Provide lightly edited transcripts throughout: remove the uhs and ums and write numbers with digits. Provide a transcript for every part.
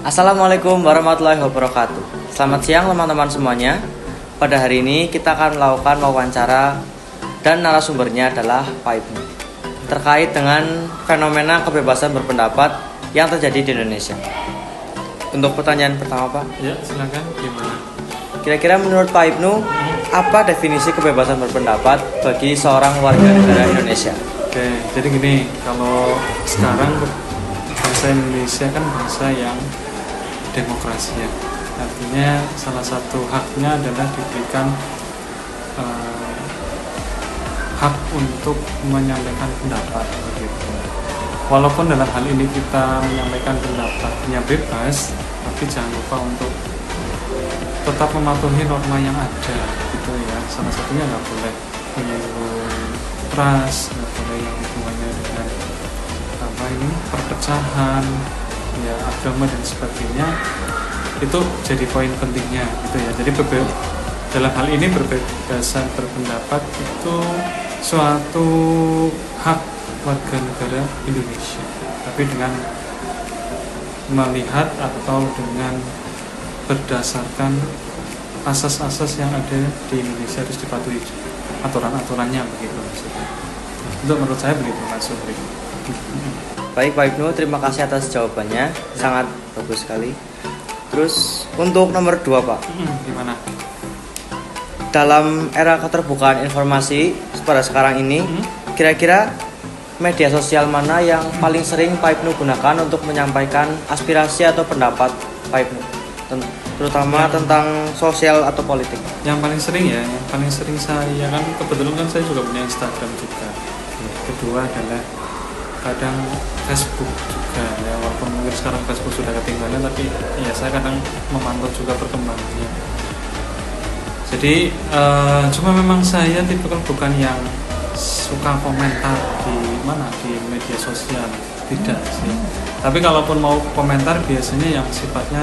Assalamualaikum warahmatullahi wabarakatuh. Selamat siang teman-teman semuanya. Pada hari ini kita akan melakukan wawancara dan narasumbernya adalah Pak Ibnu terkait dengan fenomena kebebasan berpendapat yang terjadi di Indonesia. Untuk pertanyaan pertama Pak, Ya, silakan. Gimana? kira-kira menurut Pak Ibnu apa definisi kebebasan berpendapat bagi seorang warga negara Indonesia? Oke, jadi gini, kalau sekarang bangsa Indonesia kan bangsa yang demokrasi ya. Artinya salah satu haknya adalah diberikan hak untuk menyampaikan pendapat begitu. Walaupun dalam hal ini kita menyampaikan pendapatnya bebas, tapi jangan lupa untuk tetap mematuhi norma yang ada gitu ya. Salah satunya nggak boleh menyinggung ras, nggak boleh yang hubungannya dengan perpecahan ya, agama dan sebagainya. Itu jadi poin pentingnya gitu ya. Jadi dalam hal ini kebebasan berpendapat itu suatu hak warga negara Indonesia, tapi dengan melihat atau dengan berdasarkan asas-asas yang ada di Indonesia harus dipatuhi aturan-aturannya begitu maksudnya. Itu menurut saya begitu Mas Supri. Baik Pak Ibnu, terima kasih atas jawabannya, sangat bagus sekali. Terus untuk nomor 2 Pak, Gimana? dalam era keterbukaan informasi pada sekarang ini, kira-kira media sosial mana yang paling sering Pak Ibnu gunakan untuk menyampaikan aspirasi atau pendapat Pak Ibnu, terutama tentang sosial atau politik? Yang paling sering ya, yang paling sering saya kan kebetulan kan saya juga punya Instagram juga. Kedua adalah kadang Facebook juga ya, walaupun mungkin sekarang Facebook sudah ketinggalan, tapi ya saya kadang memantau juga perkembangannya. Jadi cuma memang saya tipikal bukan yang suka komentar di media sosial, tidak sih. Tapi kalaupun mau komentar biasanya yang sifatnya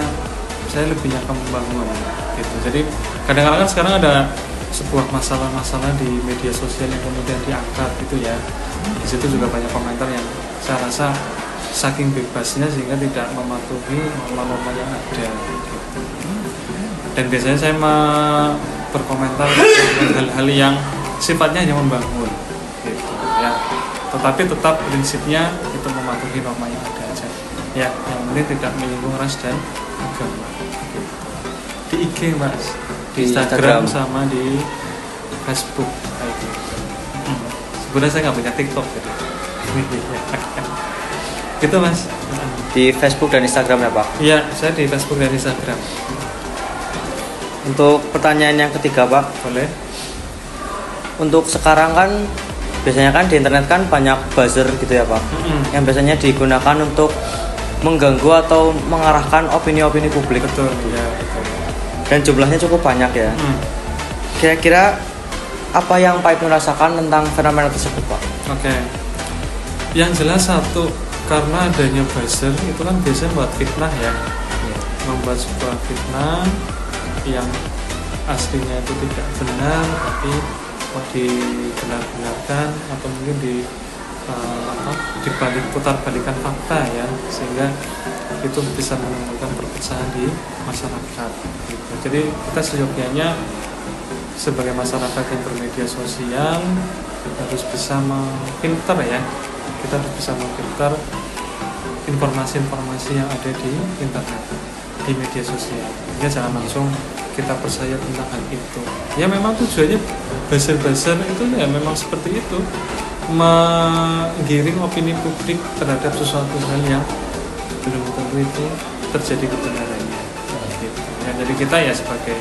saya lebih yang membangun gitu. Jadi kadang-kadang kan sekarang ada sebuah masalah-masalah di media sosial yang kemudian diangkat gitu ya. Di situ juga banyak komentar yang saya rasa saking bebasnya sehingga tidak mematuhi norma-norma yang ada gitu. Dan biasanya saya berkomentar dengan hal-hal yang sifatnya hanya membangun gitu ya. Tetapi tetap prinsipnya itu mematuhi norma yang ada aja. Ya, yang penting tidak menyinggung ras dan agama. Gitu. Di IG Mas, di Instagram sama di Facebook kayak gitu. Sebenarnya saya nggak punya TikTok gitu. Gitu Mas. Di Facebook dan Instagram ya Pak? Iya, saya di Facebook dan Instagram. Untuk pertanyaan yang ketiga Pak, Boleh? untuk sekarang kan biasanya kan di internet kan banyak buzzer gitu ya Pak, yang biasanya digunakan untuk mengganggu atau mengarahkan opini-opini publik. Betul, ya betul. Dan jumlahnya cukup banyak ya. Kira-kira apa yang Pak Ibnu rasakan tentang fenomena tersebut Pak? Oke. Yang jelas satu, karena adanya buzzer itu kan biasanya buat fitnah ya. Membuat sebuah fitnah yang aslinya itu tidak benar tapi dibenar-benarkan atau mungkin dibalik putar-balikan fakta ya, sehingga itu bisa menimbulkan perpecahan di masyarakat gitu. Jadi kita seyogyanya sebagai masyarakat yang bermedia sosial kita harus bisa memfilter ya, kita harus bisa memfilter informasi-informasi yang ada di internet, di media sosial. Ya, jangan langsung kita percaya tentang hal itu. Ya memang tujuannya buzzer-buzzer itu ya memang seperti itu, menggiring opini publik terhadap sesuatu hal yang belum tentu itu terjadi kebenarannya. Gitu. Ya, jadi kita ya sebagai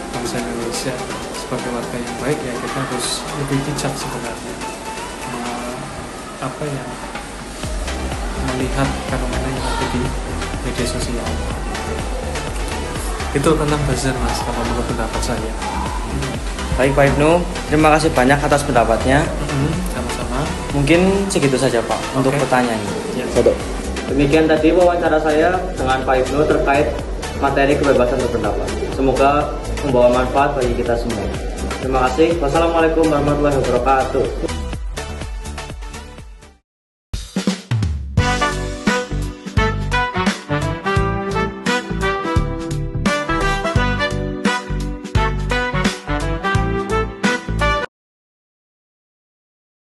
bangsa Indonesia, sebagai warga yang baik ya kita harus lebih bijak sebenarnya melihat fenomena yang ada di media sosial. Itu tentang buzzer Mas, kalau menurut pendapat saya. Baik Pak Ibnu, terima kasih banyak atas pendapatnya. Sama-sama. Mungkin segitu saja Pak untuk pertanyaan. Ya. Demikian tadi wawancara saya dengan Pak Ibnu terkait materi kebebasan berpendapat. Semoga membawa manfaat bagi kita semua. Terima kasih. Wassalamualaikum warahmatullahi wabarakatuh.